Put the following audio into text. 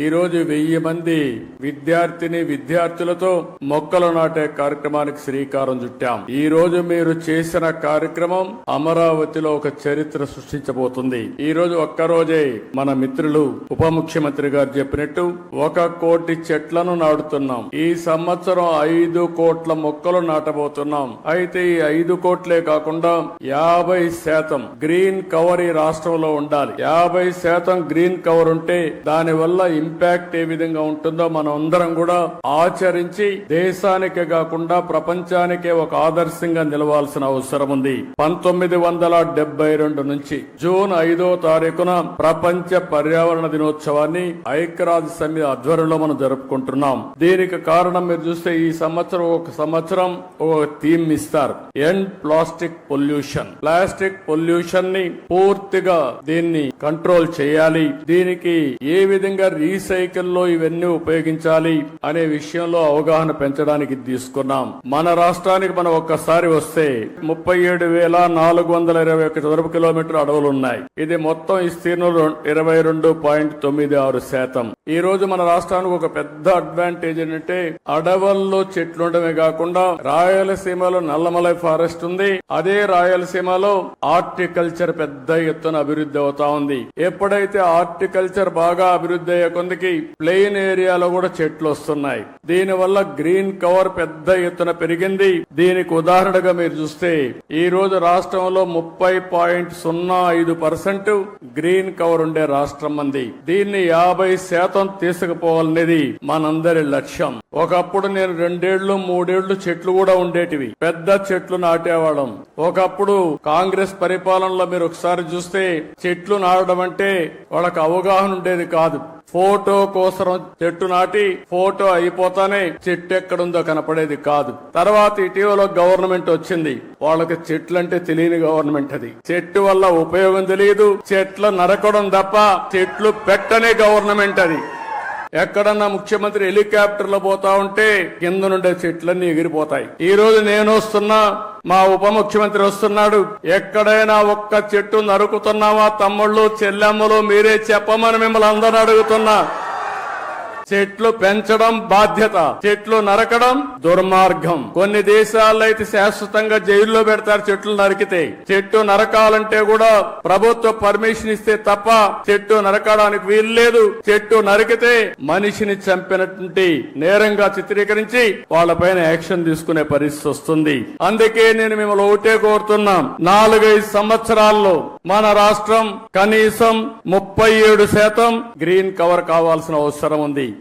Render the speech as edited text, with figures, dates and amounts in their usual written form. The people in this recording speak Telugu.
ఈ రోజు 1000 మంది విద్యార్థులతో మొక్కలు నాటే కార్యక్రమానికి శ్రీకారం చుట్టాం. ఈ రోజు మీరు చేసిన కార్యక్రమం అమరావతిలో ఒక చరిత్ర సృష్టించబోతుంది. ఈ రోజు ఒక్కరోజే మన మిత్రులు ఉప ముఖ్యమంత్రి గారు చెప్పినట్టు 1 కోటి చెట్లను నాటుతున్నాం. ఈ సంవత్సరం 5 కోట్ల మొక్కలు నాటబోతున్నాం. అయితే ఈ 5 కోట్లే కాకుండా 50% గ్రీన్ కవర్ ఈ రాష్ట్రంలో ఉండాలి. 50% గ్రీన్ కవర్ ఉంటే దాని వల్ల ఇంపాక్ట్ ఏ విధంగా ఉంటుందో మనం అందరం కూడా ఆచరించి దేశానికే కాకుండా ప్రపంచానికే ఒక ఆదర్శంగా నిలవాల్సిన అవసరం ఉంది. 1972 నుంచి జూన్ 5వ తారీఖున ప్రపంచ పర్యావరణ దినోత్సవాన్ని ఐక్యరాజ్య సమితి ఆధ్వర్యంలో మనం జరుపుకుంటున్నాం. దీనికి కారణం మీరు చూస్తే ఈ సంవత్సరం ఒక థీమ్ ఇస్తారు. End plastic pollution. Plastic pollution ని పూర్తిగా దీన్ని కంట్రోల్ చేయాలి. దీనికి ఏ విధంగా రీసైకిల్ లో ఇవన్నీ ఉపయోగించాలి అనే విషయంలో అవగాహన పెంచడానికి తీసుకున్నాం. మన రాష్ట్రానికి మనం ఒక్కసారి వస్తే 37,421 చదరపు కిలోమీటర్ల అడవులు ఉన్నాయి. ఇది మొత్తం విస్తీర్ణం 22.96%. ఈ రోజు మన రాష్ట్రానికి ఒక పెద్ద అడ్వాంటేజ్ ఏంటంటే అడవుల్లో చెట్లు ఉండడమే కాకుండా రాయలసీమలో నల్లమలై ఫారెస్ట్ ఉంది. అదే రాయలసీమలో హార్టికల్చర్ పెద్ద ఎత్తున అభివృద్ధి అవుతా ఉంది. ఎప్పుడైతే హార్టికల్చర్ బాగా అభివృద్ధి అయ్యే కొందికి ప్లెయిన్ ఏరియాలో కూడా చెట్లు వస్తున్నాయి. దీని వల్ల గ్రీన్ కవర్ పెద్ద ఎత్తున పెరిగింది. దీనికి ఉదాహరణగా మీరు చూస్తే ఈ రోజు రాష్ట్రంలో 30.05% గ్రీన్ కవర్ ఉండే రాష్ట్రం మంది. దీన్ని 50% తీసుకుపోవాలనేది మనందరి లక్ష్యం. ఒకప్పుడు నేను 2 ఏళ్లు 3 ఏళ్లు చెట్లు కూడా ఉండేటివి. పెద్ద చెట్లు నాటేవాళ్ళం. ఒకప్పుడు కాంగ్రెస్ పరిపాలనలో మీరు ఒకసారి చూస్తే చెట్లు నాటడం అంటే వాళ్ళకి అవగాహన ఉండేది కాదు. ఫోటో కోసం చెట్టు నాటి ఫోటో అయిపోతానే చెట్టు ఎక్కడుందో కనపడేది కాదు. తర్వాత ఇటీవల గవర్నమెంట్ వచ్చింది. వాళ్ళకి చెట్లంటే తెలియని గవర్నమెంట్ అది. చెట్టు వల్ల ఉపయోగం తెలియదు. చెట్లు నరకడం తప్ప చెట్లు పెట్టనే గవర్నమెంట్ అది. ఎక్కడన్నా ముఖ్యమంత్రి హెలికాప్టర్ లో పోతా ఉంటే కింద నుండే చెట్లన్నీ ఎగిరిపోతాయి. ఈ రోజు నేను వస్తున్నా, మా ఉప ముఖ్యమంత్రి వస్తున్నాడు. ఎక్కడైనా ఒక్క చెట్టు నరుకుతున్నావా తమ్ముళ్ళు చెల్లెమ్మలు మీరే చెప్పమని మిమ్మల్ని అందరూ అడుగుతున్నా. చెట్లు పెంచడం బాధ్యత, చెట్లు నరకడం దుర్మార్గం. కొన్ని దేశాల్లో అయితే శాశ్వతంగా జైల్లో పెడతారు చెట్లు నరికితే. చెట్టు నరకాలంటే కూడా ప్రభుత్వ పర్మిషన్ ఇస్తే తప్ప చెట్టు నరకడానికి వీల్లేదు. చెట్టు నరికితే మనిషిని చంపినటువంటి నేరంగా చిత్రీకరించి వాళ్ళపైన యాక్షన్ తీసుకునే పరిస్థితి వస్తుంది. అందుకే నేను మిమ్మల్ని ఒకటే కోరుతున్నాం, 4-5 సంవత్సరాల్లో మన రాష్ట్రం కనీసం 37% గ్రీన్ కవర్ కావాల్సిన అవసరం ఉంది.